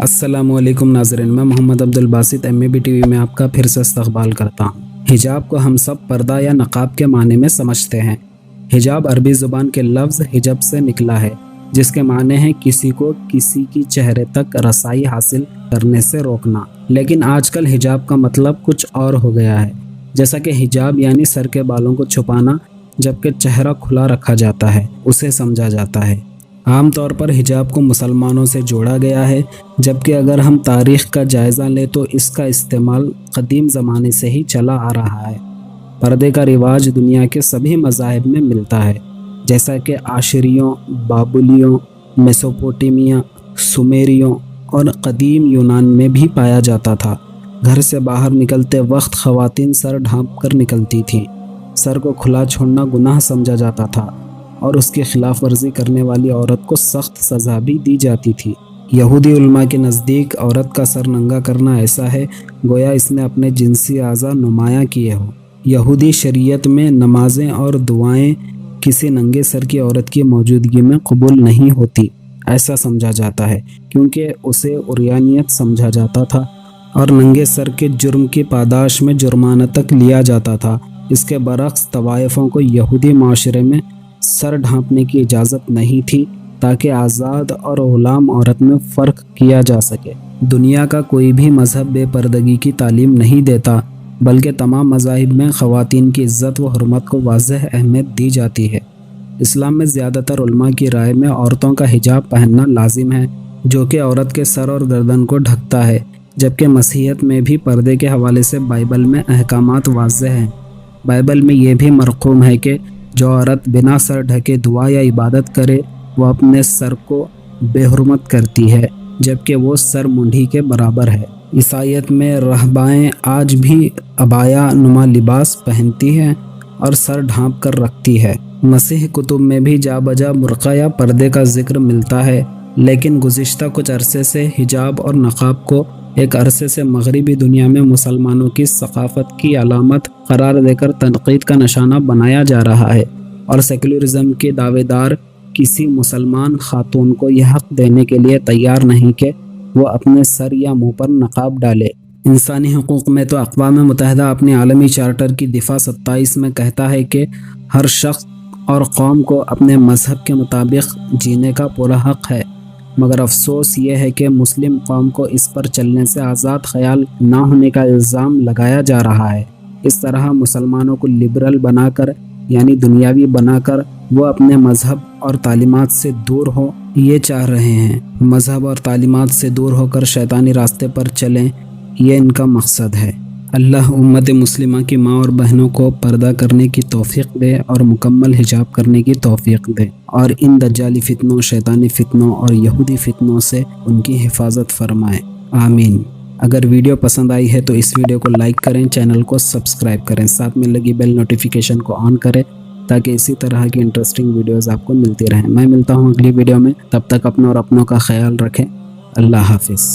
السلام علیکم ناظرین، میں محمد عبدالباسط MAB TV میں آپ کا پھر سے استقبال کرتا ہوں۔ حجاب کو ہم سب پردہ یا نقاب کے معنی میں سمجھتے ہیں۔ حجاب عربی زبان کے لفظ حجب سے نکلا ہے، جس کے معنی ہے کسی کو کسی کی چہرے تک رسائی حاصل کرنے سے روکنا۔ لیکن آج کل حجاب کا مطلب کچھ اور ہو گیا ہے، جیسا کہ حجاب یعنی سر کے بالوں کو چھپانا، جبکہ چہرہ کھلا رکھا جاتا ہے اسے سمجھا جاتا ہے۔ عام طور پر حجاب کو مسلمانوں سے جوڑا گیا ہے، جبکہ اگر ہم تاریخ کا جائزہ لیں تو اس کا استعمال قدیم زمانے سے ہی چلا آ رہا ہے۔ پردے کا رواج دنیا کے سبھی مذاہب میں ملتا ہے، جیسا کہ آشریوں، بابلیوں، میسوپوٹیمیا، سومیریوں اور قدیم یونان میں بھی پایا جاتا تھا۔ گھر سے باہر نکلتے وقت خواتین سر ڈھانپ کر نکلتی تھیں۔ سر کو کھلا چھوڑنا گناہ سمجھا جاتا تھا اور اس کی خلاف ورزی کرنے والی عورت کو سخت سزا بھی دی جاتی تھی۔ یہودی علماء کے نزدیک عورت کا سر ننگا کرنا ایسا ہے گویا اس نے اپنے جنسی اعضاء نمایاں کیے ہوں۔ یہودی شریعت میں نمازیں اور دعائیں کسی ننگے سر کی عورت کی موجودگی میں قبول نہیں ہوتی، ایسا سمجھا جاتا ہے، کیونکہ اسے عریانیت سمجھا جاتا تھا اور ننگے سر کے جرم کی پاداش میں جرمانہ تک لیا جاتا تھا۔ اس کے برعکس طوائفوں کو یہودی معاشرے میں سر ڈھانپنے کی اجازت نہیں تھی، تاکہ آزاد اور غلام عورت میں فرق کیا جا سکے۔ دنیا کا کوئی بھی مذہب بے پردگی کی تعلیم نہیں دیتا، بلکہ تمام مذاہب میں خواتین کی عزت و حرمت کو واضح اہمیت دی جاتی ہے۔ اسلام میں زیادہ تر علماء کی رائے میں عورتوں کا حجاب پہننا لازم ہے، جو کہ عورت کے سر اور گردن کو ڈھکتا ہے، جبکہ مسیحیت میں بھی پردے کے حوالے سے بائبل میں احکامات واضح ہیں۔ بائبل میں یہ بھی مرقوم ہے کہ جو عورت بنا سر ڈھکے دعا یا عبادت کرے وہ اپنے سر کو بے حرمت کرتی ہے، جبکہ وہ سر مونڈھی کے برابر ہے۔ عیسائیت میں راہبائیں آج بھی عبایا نما لباس پہنتی ہیں اور سر ڈھانپ کر رکھتی ہے۔ مسیح کتب میں بھی جا بجا برقع یا پردے کا ذکر ملتا ہے، لیکن گزشتہ کچھ عرصے سے حجاب اور نقاب کو ایک عرصے سے مغربی دنیا میں مسلمانوں کی ثقافت کی علامت قرار دے کر تنقید کا نشانہ بنایا جا رہا ہے، اور سیکولرزم کے دعوے دار کسی مسلمان خاتون کو یہ حق دینے کے لیے تیار نہیں کہ وہ اپنے سر یا منہ پر نقاب ڈالے۔ انسانی حقوق میں تو اقوام متحدہ اپنے عالمی چارٹر کی دفعہ 27 میں کہتا ہے کہ ہر شخص اور قوم کو اپنے مذہب کے مطابق جینے کا پورا حق ہے، مگر افسوس یہ ہے کہ مسلم قوم کو اس پر چلنے سے آزاد خیال نہ ہونے کا الزام لگایا جا رہا ہے۔ اس طرح مسلمانوں کو لبرل بنا کر یعنی دنیاوی بنا کر وہ اپنے مذہب اور تعلیمات سے دور ہو یہ چاہ رہے ہیں۔ مذہب اور تعلیمات سے دور ہو کر شیطانی راستے پر چلیں، یہ ان کا مقصد ہے۔ اللہ امت مسلمہ کی ماں اور بہنوں کو پردہ کرنے کی توفیق دے اور مکمل حجاب کرنے کی توفیق دے، اور ان دجالی فتنوں، شیطانی فتنوں اور یہودی فتنوں سے ان کی حفاظت فرمائے، آمین۔ اگر ویڈیو پسند آئی ہے تو اس ویڈیو کو لائک کریں، چینل کو سبسکرائب کریں، ساتھ میں لگی بیل نوٹیفیکیشن کو آن کریں تاکہ اسی طرح کی انٹرسٹنگ ویڈیوز آپ کو ملتی رہیں۔ میں ملتا ہوں اگلی ویڈیو میں، تب تک اپنا اور اپنوں کا خیال رکھیں۔ اللہ حافظ۔